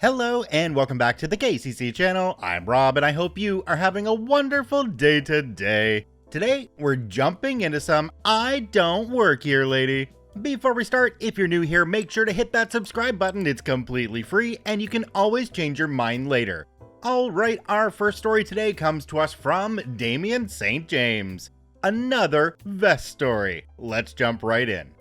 Hello and welcome back to the KCC channel. I'm Rob and I hope you are having a wonderful day today. Today, we're jumping into some I Don't Work Here Lady. Before we start, if you're new here, make sure to hit that subscribe button. It's completely free and you can always change your mind later. Alright, our first story today comes to us from DamionStJames. Another vest story. Let's jump right in.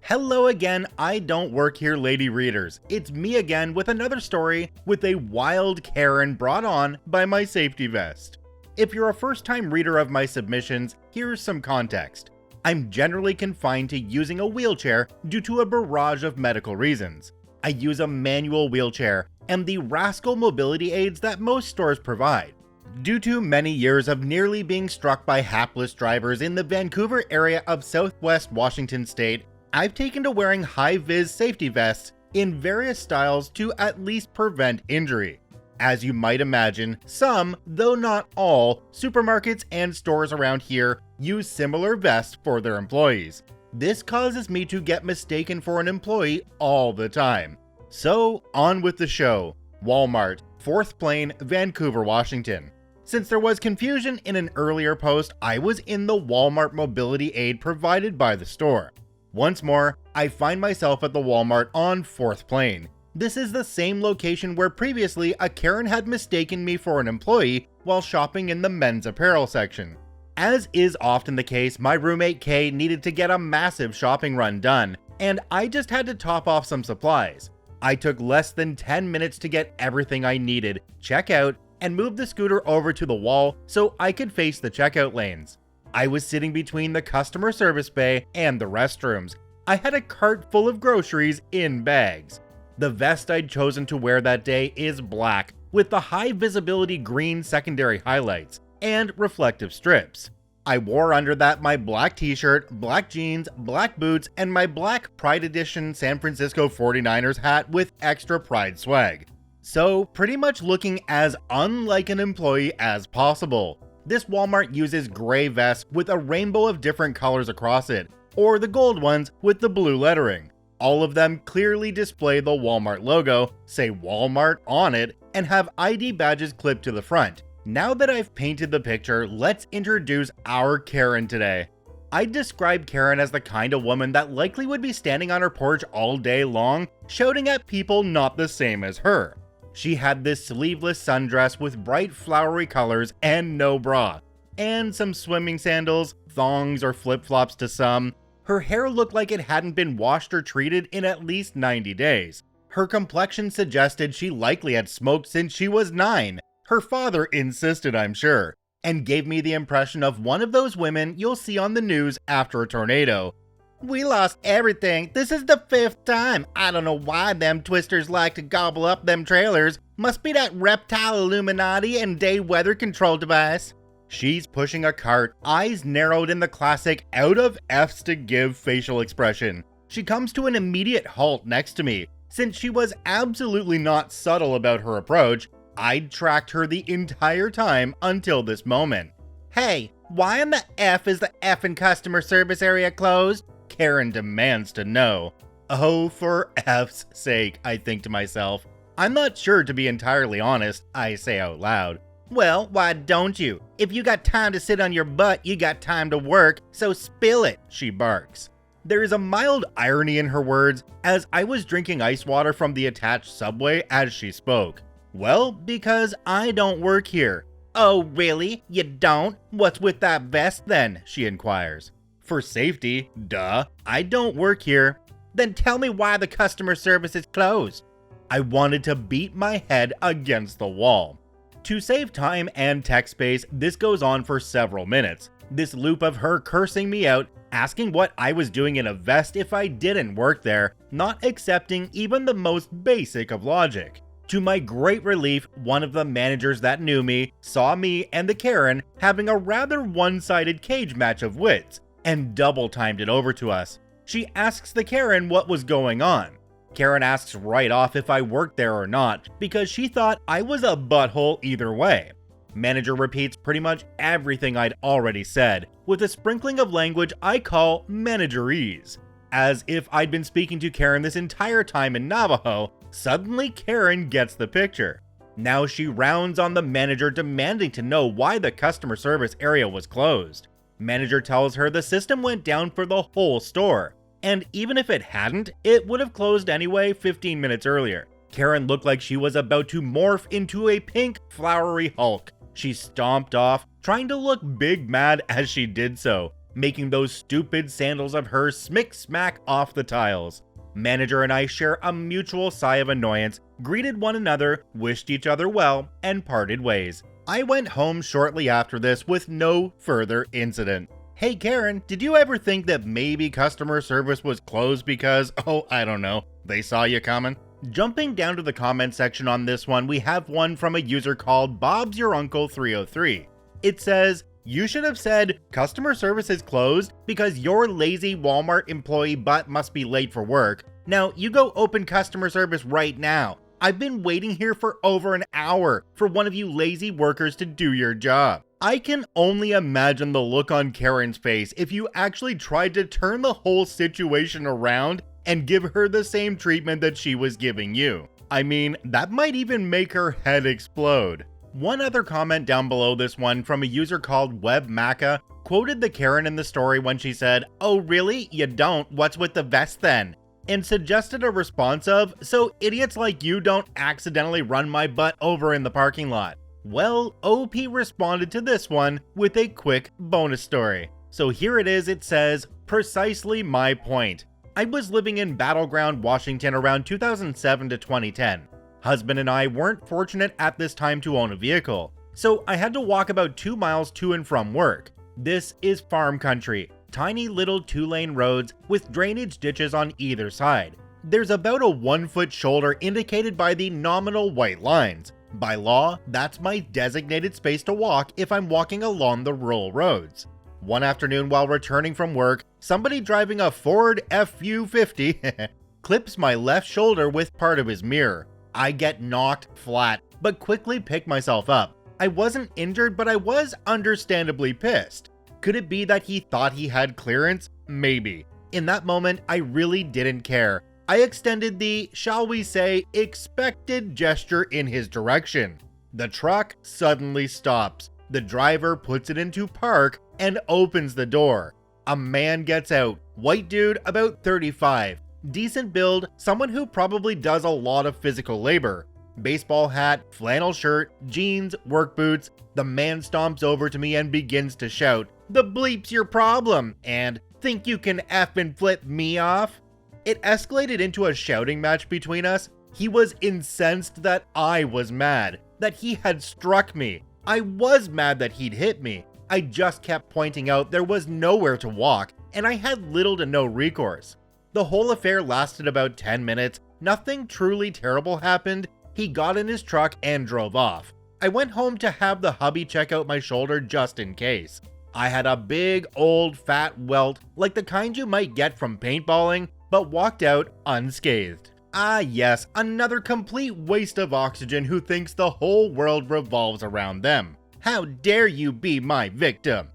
Hello again, I Don't Work Here Lady readers. It's me again with another story with a wild Karen brought on by my safety vest. If you're a first-time reader of my submissions, here's some context. I'm generally confined to using a wheelchair due to a barrage of medical reasons. I use a manual wheelchair and the rascal mobility aids that most stores provide. Due to many years of nearly being struck by hapless drivers in the Vancouver area of Southwest Washington State, I've taken to wearing high-vis safety vests in various styles to at least prevent injury. As you might imagine, some, though not all, supermarkets and stores around here use similar vests for their employees. This causes me to get mistaken for an employee all the time. So, on with the show. Walmart, 4th Plain, Vancouver, Washington. Since there was confusion in an earlier post, I was in the Walmart mobility aid provided by the store. Once more, I find myself at the Walmart on 4th Plain. This is the same location where previously a Karen had mistaken me for an employee while shopping in the men's apparel section. As is often the case, my roommate Kay needed to get a massive shopping run done, and I just had to top off some supplies. I took less than 10 minutes to get everything I needed, check out, and move the scooter over to the wall so I could face the checkout lanes. I was sitting between the customer service bay and the restrooms. I had a cart full of groceries in bags. The vest I'd chosen to wear that day is black, with the high visibility green secondary highlights and reflective strips. I wore under that my black t-shirt, black jeans, black boots, and my black Pride Edition San Francisco 49ers hat with extra Pride swag. So pretty much looking as unlike an employee as possible. This Walmart uses gray vests with a rainbow of different colors across it, or the gold ones with the blue lettering. All of them clearly display the Walmart logo, say Walmart on it, and have ID badges clipped to the front. Now that I've painted the picture, let's introduce our Karen today. I'd describe Karen as the kind of woman that likely would be standing on her porch all day long, shouting at people not the same as her. She had this sleeveless sundress with bright flowery colors and no bra, and some swimming sandals, thongs or flip-flops to some. Her hair looked like it hadn't been washed or treated in at least 90 days. Her complexion suggested she likely had smoked since she was 9. Her father insisted, I'm sure, and gave me the impression of one of those women you'll see on the news after a tornado. "We lost everything. This is the 5th time. I don't know why them twisters like to gobble up them trailers. Must be that reptile Illuminati and day weather control device." She's pushing a cart, eyes narrowed in the classic out of F's to give facial expression. She comes to an immediate halt next to me. Since she was absolutely not subtle about her approach, I'd tracked her the entire time until this moment. "Hey, why in the F is the effing customer service area closed?" Karen demands to know. Oh, for F's sake, I think to myself. I'm not sure, to be entirely honest, I say out loud. "Well, why don't you? If you got time to sit on your butt, you got time to work, so spill it," she barks. There is a mild irony in her words, as I was drinking ice water from the attached subway as she spoke. Well, because I don't work here. "Oh, really? You don't? What's with that vest then?" she inquires. "For safety, duh. I don't work here." "Then tell me why the customer service is closed." I wanted to beat my head against the wall. To save time and tech space, this goes on for several minutes. This loop of her cursing me out, asking what I was doing in a vest if I didn't work there, not accepting even the most basic of logic. To my great relief, one of the managers that knew me saw me and the Karen having a rather one-sided cage match of wits, and double-timed it over to us. She asks the Karen what was going on. Karen asks right off if I worked there or not, because she thought I was a butthole either way. Manager repeats pretty much everything I'd already said, with a sprinkling of language I call managerese. As if I'd been speaking to Karen this entire time in Navajo, Suddenly Karen gets the picture. Now she rounds on the manager demanding to know why the customer service area was closed. Manager tells her the system went down for the whole store, and even if it hadn't, it would have closed anyway 15 minutes earlier. Karen looked like she was about to morph into a pink, flowery Hulk. She stomped off, trying to look big mad as she did so, making those stupid sandals of hers smack off the tiles. Manager and I share a mutual sigh of annoyance, greeted one another, wished each other well, and parted ways. I went home shortly after this with no further incident. Hey Karen, did you ever think that maybe customer service was closed because, I don't know, they saw you coming? Jumping down to the comment section on this one, we have one from a user called Bob's Your Uncle 303. It says, "You should have said customer service is closed because your lazy Walmart employee butt must be late for work. Now you go open customer service right now. I've been waiting here for over an hour for one of you lazy workers to do your job." I can only imagine the look on Karen's face if you actually tried to turn the whole situation around and give her the same treatment that she was giving you. I mean, that might even make her head explode. One other comment down below this one from a user called WebMaca quoted the Karen in the story when she said, "Oh really? You don't? What's with the vest then?" and suggested a response of, "So idiots like you don't accidentally run my butt over in the parking lot." Well, OP responded to this one with a quick bonus story. So here it is, it says, "Precisely my point. I was living in Battleground, Washington around 2007 to 2010. Husband and I weren't fortunate at this time to own a vehicle, so I had to walk about 2 miles to and from work. This is farm country, tiny little 2-lane roads with drainage ditches on either side. There's about a 1-foot shoulder indicated by the nominal white lines. By law, that's my designated space to walk if I'm walking along the rural roads. One afternoon while returning from work, somebody driving a Ford F-U-50 clips my left shoulder with part of his mirror. I get knocked flat, but quickly pick myself up. I wasn't injured, but I was understandably pissed. Could it be that he thought he had clearance? Maybe. In that moment, I really didn't care. I extended the, shall we say, expected gesture in his direction. The truck suddenly stops. The driver puts it into park and opens the door. A man gets out, white dude about 35, decent build, someone who probably does a lot of physical labor. Baseball hat, flannel shirt, jeans, work boots. The man stomps over to me and begins to shout, "The bleep's your problem?" and "Think you can effing flip me off?" It escalated into a shouting match between us. He was incensed that I was mad, that he had struck me. I was mad that he'd hit me. I just kept pointing out there was nowhere to walk, and I had little to no recourse. The whole affair lasted about 10 minutes. Nothing truly terrible happened. He got in his truck and drove off. I went home to have the hubby check out my shoulder just in case. I had a big, old, fat welt, like the kind you might get from paintballing, but walked out unscathed. Ah yes, another complete waste of oxygen who thinks the whole world revolves around them. How dare you be my victim?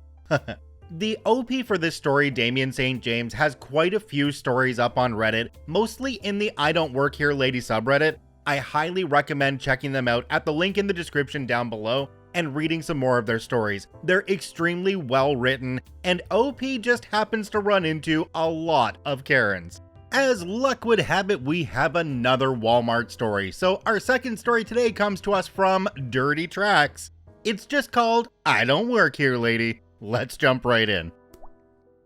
The OP for this story, DamionStJames, has quite a few stories up on Reddit, mostly in the IDontWorkHereLady subreddit. I highly recommend checking them out at the link in the description down below and reading some more of their stories. They're extremely well written, and OP just happens to run into a lot of Karens. As luck would have it, we have another Walmart story. So our second story today comes to us from DirtyTraxx. It's just called "I Don't Work Here, Lady." Let's jump right in.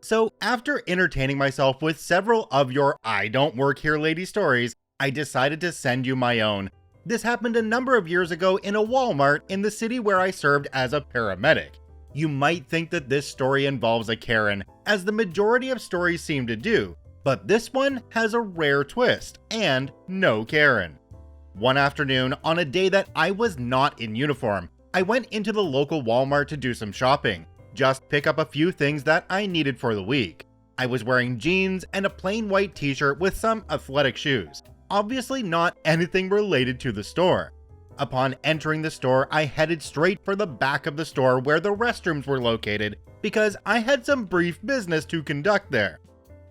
So after entertaining myself with several of your "I Don't Work Here, Lady" stories, I decided to send you my own. This happened a number of years ago in a Walmart in the city where I served as a paramedic. You might think that this story involves a Karen, as the majority of stories seem to do, but this one has a rare twist, and no Karen. One afternoon, on a day that I was not in uniform, I went into the local Walmart to do some shopping, just pick up a few things that I needed for the week. I was wearing jeans and a plain white t-shirt with some athletic shoes. Obviously not anything related to the store. Upon entering the store, I headed straight for the back of the store where the restrooms were located because I had some brief business to conduct there.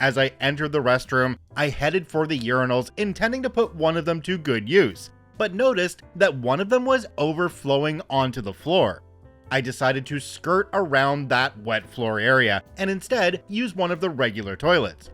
As I entered the restroom, I headed for the urinals, intending to put one of them to good use, but noticed that one of them was overflowing onto the floor. I decided to skirt around that wet floor area and instead use one of the regular toilets.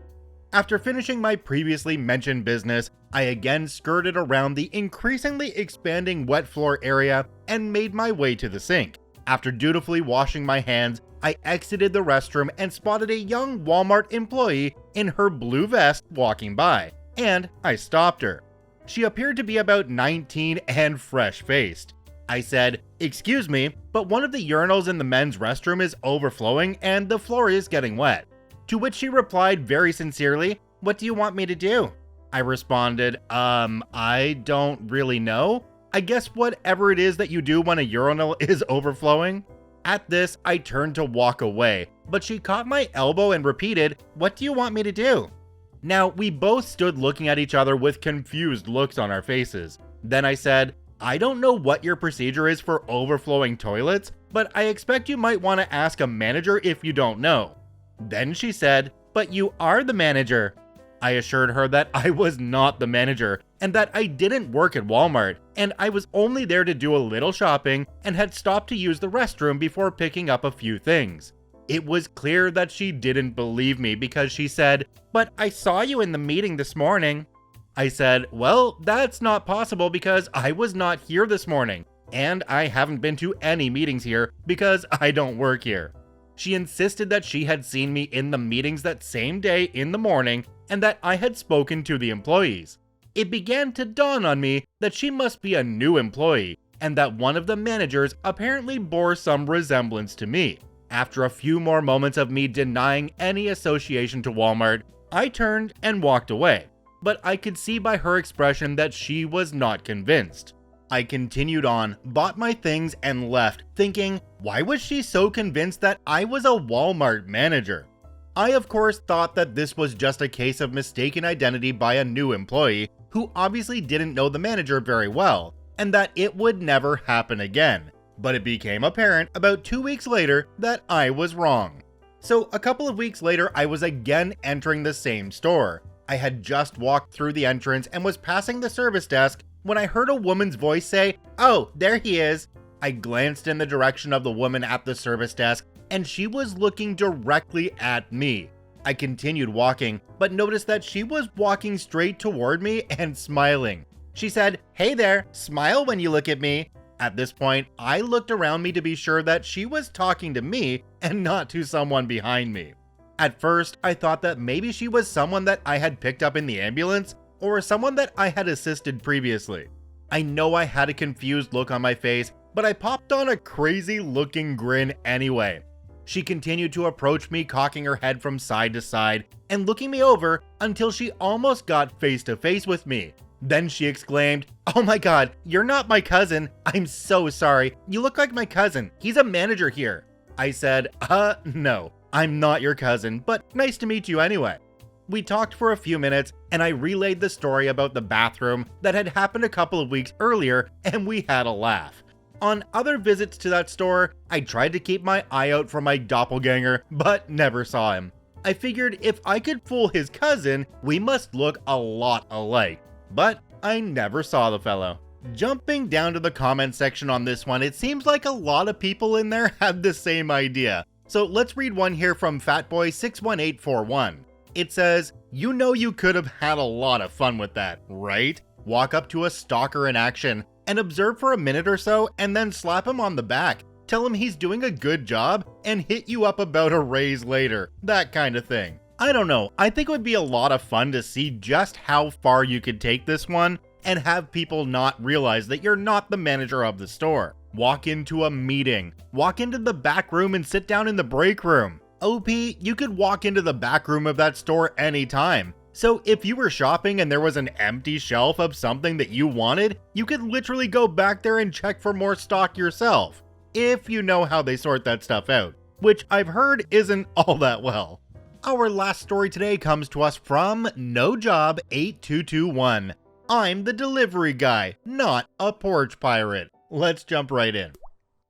After finishing my previously mentioned business, I again skirted around the increasingly expanding wet floor area and made my way to the sink. After dutifully washing my hands, I exited the restroom and spotted a young Walmart employee in her blue vest walking by, and I stopped her. She appeared to be about 19 and fresh-faced. I said, "Excuse me, but one of the urinals in the men's restroom is overflowing and the floor is getting wet." To which she replied very sincerely, "What do you want me to do?" I responded, I don't really know. I guess whatever it is that you do when a urinal is overflowing." At this, I turned to walk away, but she caught my elbow and repeated, "What do you want me to do?" Now, we both stood looking at each other with confused looks on our faces. Then I said, "I don't know what your procedure is for overflowing toilets, but I expect you might want to ask a manager if you don't know." Then she said, "But you are the manager." I assured her that I was not the manager and that I didn't work at Walmart, and I was only there to do a little shopping and had stopped to use the restroom before picking up a few things. It was clear that she didn't believe me because she said, "But I saw you in the meeting this morning." I said, "Well, that's not possible because I was not here this morning, and I haven't been to any meetings here because I don't work here." She insisted that she had seen me in the meetings that same day in the morning and that I had spoken to the employees. It began to dawn on me that she must be a new employee and that one of the managers apparently bore some resemblance to me. After a few more moments of me denying any association to Walmart, I turned and walked away, but I could see by her expression that she was not convinced. I continued on, bought my things, and left, thinking, why was she so convinced that I was a Walmart manager? I of course thought that this was just a case of mistaken identity by a new employee who obviously didn't know the manager very well, and that it would never happen again. But it became apparent about 2 weeks later that I was wrong. So a couple of weeks later, I was again entering the same store. I had just walked through the entrance and was passing the service desk when I heard a woman's voice say, "Oh, there he is." I glanced in the direction of the woman at the service desk, and she was looking directly at me. I continued walking, but noticed that she was walking straight toward me and smiling. She said, "Hey there, smile when you look at me." At this point, I looked around me to be sure that she was talking to me and not to someone behind me. At first, I thought that maybe she was someone that I had picked up in the ambulance or someone that I had assisted previously. I know I had a confused look on my face, but I popped on a crazy looking grin anyway. She continued to approach me, cocking her head from side to side and looking me over until she almost got face to face with me. Then she exclaimed, "Oh my god, you're not my cousin. I'm so sorry. You look like my cousin. He's a manager here." I said, No, I'm not your cousin, but nice to meet you anyway." We talked for a few minutes and I relayed the story about the bathroom that had happened a couple of weeks earlier, and we had a laugh. On other visits to that store, I tried to keep my eye out for my doppelganger, but never saw him. I figured if I could fool his cousin, we must look a lot alike. But I never saw the fellow. Jumping down to the comment section on this one, it seems like a lot of people in there had the same idea. So let's read one here from Fatboy61841. It says, "You know you could have had a lot of fun with that, right? Walk up to a stalker in action and observe for a minute or so and then slap him on the back. Tell him he's doing a good job and hit you up about a raise later. That kind of thing." I don't know, I think it would be a lot of fun to see just how far you could take this one and have people not realize that you're not the manager of the store. Walk into a meeting, walk into the back room and sit down in the break room. OP, you could walk into the back room of that store anytime. So if you were shopping and there was an empty shelf of something that you wanted, you could literally go back there and check for more stock yourself. If you know how they sort that stuff out, which I've heard isn't all that well. Our last story today comes to us from NoJob8221. I'm the delivery guy, not a porch pirate. Let's jump right in.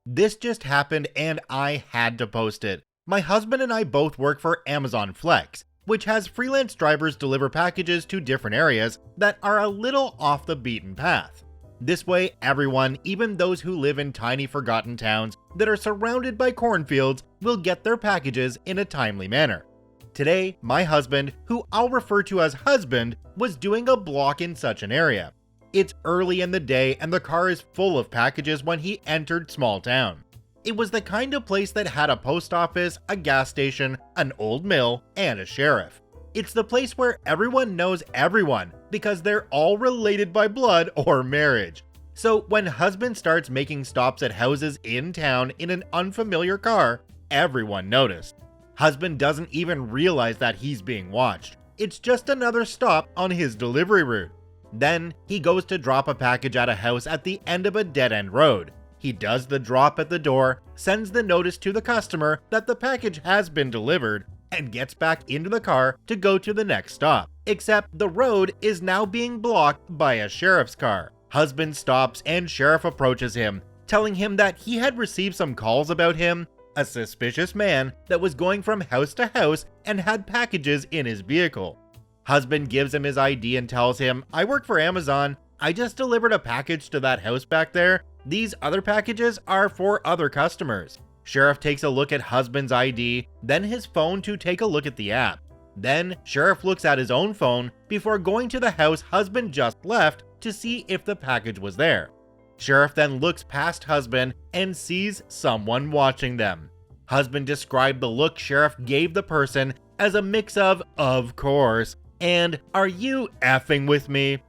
This just happened and I had to post it. My husband and I both work for Amazon Flex, which has freelance drivers deliver packages to different areas that are a little off the beaten path. This way, everyone, even those who live in tiny forgotten towns that are surrounded by cornfields, will get their packages in a timely manner. Today, my husband, who I'll refer to as husband, was doing a block in such an area. It's early in the day and the car is full of packages when he entered small town. It was the kind of place that had a post office, a gas station, an old mill, and a sheriff. It's the place where everyone knows everyone because they're all related by blood or marriage. So when husband starts making stops at houses in town in an unfamiliar car, everyone noticed. Husband doesn't even realize that he's being watched. It's just another stop on his delivery route. Then he goes to drop a package at a house at the end of a dead-end road. He does the drop at the door, sends the notice to the customer that the package has been delivered, and gets back into the car to go to the next stop. Except the road is now being blocked by a sheriff's car. Husband stops and sheriff approaches him, telling him that he had received some calls about him, a suspicious man that was going from house to house and had packages in his vehicle. Husband gives him his ID and tells him, "I work for Amazon. I just delivered a package to that house back there. These other packages are for other customers." Sheriff takes a look at husband's ID, then his phone to take a look at the app. Then sheriff looks at his own phone before going to the house husband just left to see if the package was there. Sheriff then looks past husband and sees someone watching them. Husband described the look sheriff gave the person as a mix of course, and "Are you effing with me?"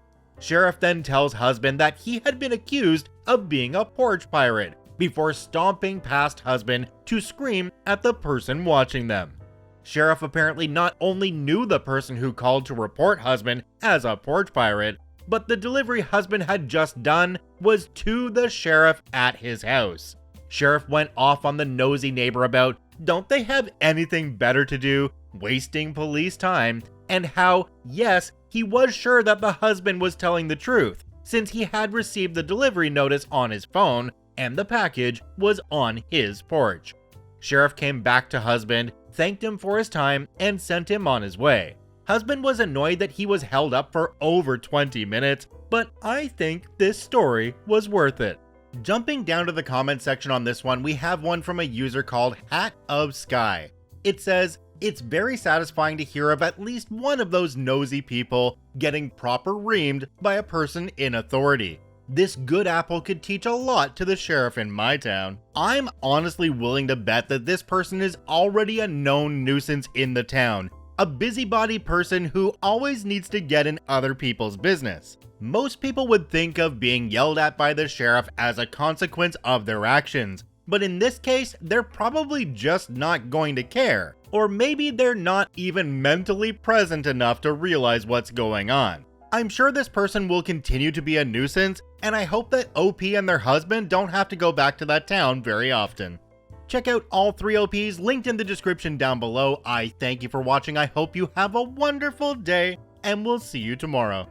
Sheriff then tells husband that he had been accused of being a porch pirate before stomping past husband to scream at the person watching them. Sheriff apparently not only knew the person who called to report husband as a porch pirate, but the delivery husband had just done was to the sheriff at his house. Sheriff went off on the nosy neighbor about don't they have anything better to do, wasting police time, and how, yes, he was sure that the husband was telling the truth, since he had received the delivery notice on his phone and the package was on his porch. Sheriff came back to husband, thanked him for his time, and sent him on his way. Husband was annoyed that he was held up for over 20 minutes, but I think this story was worth it. Jumping down to the comment section on this one, we have one from a user called Hat of Sky. It says, "It's very satisfying to hear of at least one of those nosy people getting proper reamed by a person in authority. This good apple could teach a lot to the sheriff in my town. I'm honestly willing to bet that this person is already a known nuisance in the town, a busybody person who always needs to get in other people's business. Most people would think of being yelled at by the sheriff as a consequence of their actions, but in this case, they're probably just not going to care, or maybe they're not even mentally present enough to realize what's going on. I'm sure this person will continue to be a nuisance, and I hope that OP and their husband don't have to go back to that town very often." Check out all 3 OPs linked in the description down below. I thank you for watching. I hope you have a wonderful day, and we'll see you tomorrow.